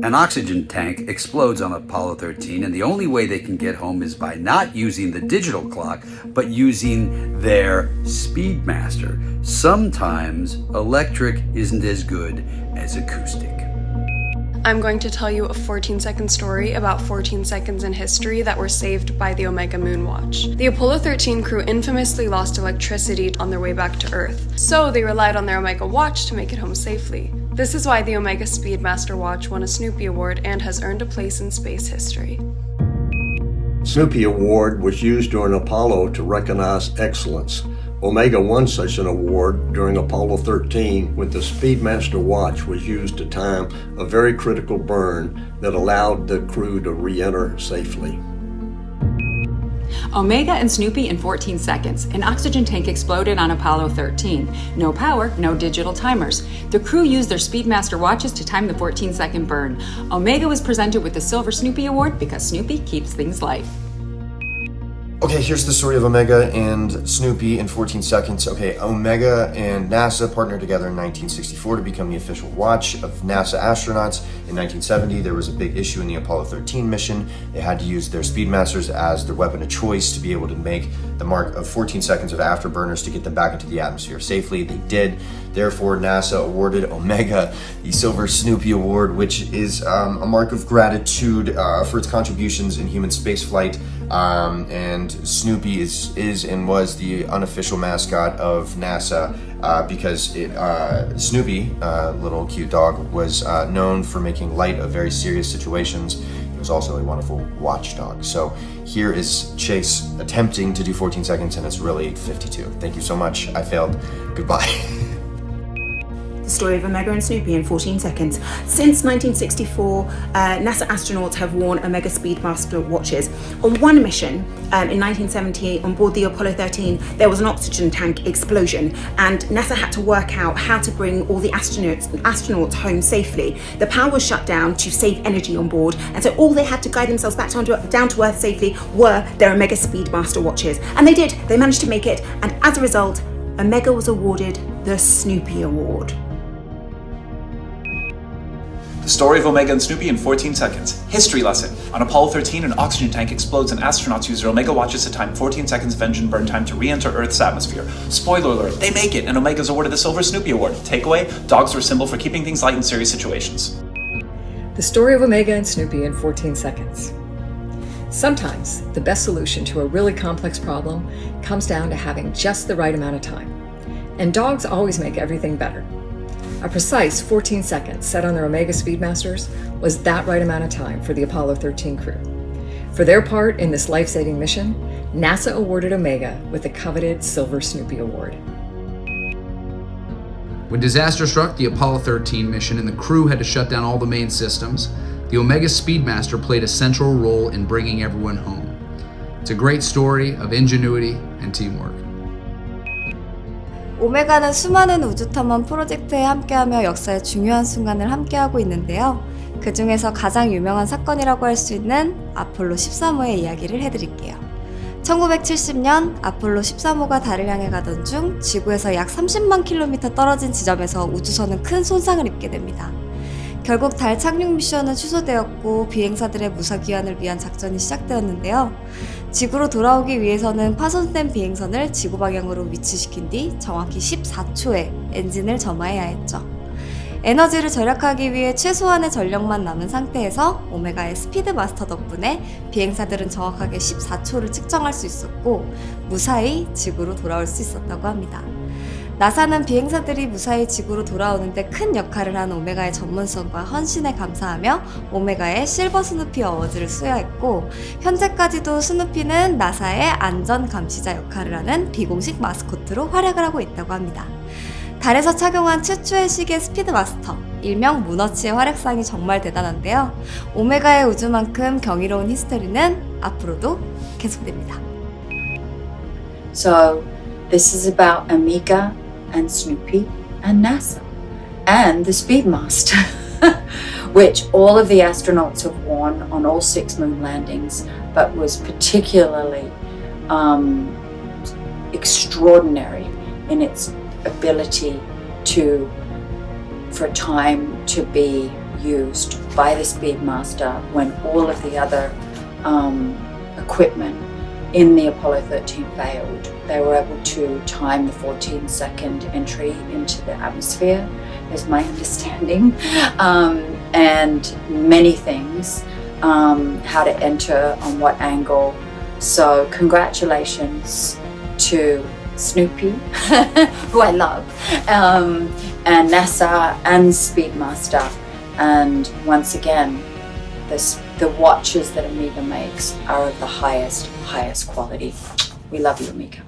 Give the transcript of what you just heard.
An oxygen tank explodes on Apollo 13, and the only way they can get home is by not using the digital clock, but using their Speedmaster. Sometimes electric isn't as good as acoustic. I'm going to tell you a 14-second story about 14 seconds in history that were saved by the Omega Moonwatch. The Apollo 13 crew infamously lost electricity on their way back to Earth, so they relied on their Omega watch to make it home safely. This is why the Omega Speedmaster watch won a Snoopy Award and has earned a place in space history. Snoopy Award was used during Apollo to recognize excellence. Omega won such an award during Apollo 13 when the Speedmaster watch was used to time a very critical burn that allowed the crew to re-enter safely. Omega and Snoopy in 14 seconds. An oxygen tank exploded on Apollo 13. No power, no digital timers. The crew used their Speedmaster watches to time the 14-second burn. Omega was presented with the Silver Snoopy Award because Snoopy keeps things light. Okay, here's the story of Omega and Snoopy in 14 seconds. Okay, Omega and NASA partnered together in 1964 to become the official watch of NASA astronauts. In 1970, there was a big issue in the Apollo 13 mission. They had to use their Speedmasters as their weapon of choice to be able to make the mark of 14 seconds of afterburners to get them back into the atmosphere safely. They did. Therefore, NASA awarded Omega the Silver Snoopy Award, which is a mark of gratitude for its contributions in human spaceflight. And Snoopy is and was the unofficial mascot of NASA because Snoopy, little cute dog, was known for making light of very serious situations. He was also a wonderful watchdog. So here is Chase attempting to do 14 seconds, and it's really 52. Thank you so much. I failed. Goodbye. The story of Omega and Snoopy in 14 seconds. Since 1964, NASA astronauts have worn Omega Speedmaster watches. On one mission in 1978 on board the Apollo 13, there was an oxygen tank explosion, and NASA had to work out how to bring all the astronauts home safely. The power was shut down to save energy on board, and so all they had to guide themselves back down to Earth safely were their Omega Speedmaster watches. And they did. They managed to make it, and as a result, Omega was awarded the Snoopy Award. The story of Omega and Snoopy in 14 seconds. History lesson. On Apollo 13, an oxygen tank explodes and astronauts use their Omega watches to time 14 seconds of engine burn time to re-enter Earth's atmosphere. Spoiler alert, they make it, and Omega's awarded the Silver Snoopy Award. Takeaway, dogs are a symbol for keeping things light in serious situations. The story of Omega and Snoopy in 14 seconds. Sometimes, the best solution to a really complex problem comes down to having just the right amount of time. And dogs always make everything better. A precise 14 seconds set on their Omega Speedmasters was that right amount of time for the Apollo 13 crew. For their part in this life-saving mission, NASA awarded Omega with the coveted Silver Snoopy Award. When disaster struck the Apollo 13 mission and the crew had to shut down all the main systems, the Omega Speedmaster played a central role in bringing everyone home. It's a great story of ingenuity and teamwork. 오메가는 수많은 우주 탐험 프로젝트에 함께하며 역사의 중요한 순간을 함께하고 있는데요. 그 중에서 가장 유명한 사건이라고 할 수 있는 아폴로 13호의 이야기를 해드릴게요. 1970년 아폴로 13호가 달을 향해 가던 중 지구에서 약 30만 킬로미터 떨어진 지점에서 우주선은 큰 손상을 입게 됩니다. 결국 달 착륙 미션은 취소되었고 비행사들의 무사귀환을 위한 작전이 시작되었는데요. 지구로 돌아오기 위해서는 파손된 비행선을 지구 방향으로 위치시킨 뒤 정확히 14초에 엔진을 점화해야 했죠. 에너지를 절약하기 위해 최소한의 전력만 남은 상태에서 오메가의 스피드마스터 덕분에 비행사들은 정확하게 14초를 측정할 수 있었고 무사히 지구로 돌아올 수 있었다고 합니다. 나사는 비행사들이 무사히 지구로 돌아오는데 큰 역할을 한 오메가의 전문성과 헌신에 감사하며 오메가의 실버 스누피 어워즈를 수여했고 현재까지도 스누피는 나사의 안전 감시자 역할을 하는 비공식 마스코트로 활약을 하고 있다고 합니다. 달에서 착용한 최초의 시계 스피드마스터, 일명 문어치의 활약상이 정말 대단한데요. 오메가의 우주만큼 경이로운 히스토리는 앞으로도 계속됩니다. So, this is about Omega and Snoopy and NASA and the Speedmaster, which all of the astronauts have worn on all 6 moon landings, but was particularly extraordinary in its ability for time to be used by the Speedmaster when all of the other equipment in the Apollo 13 failed. They were able to time the 14-second entry into the atmosphere, is my understanding, and many things, how to enter, on what angle. So congratulations to Snoopy, who I love, and NASA and Speedmaster. And once again, the watches that Omega makes are of the highest quality. We love you, Omega.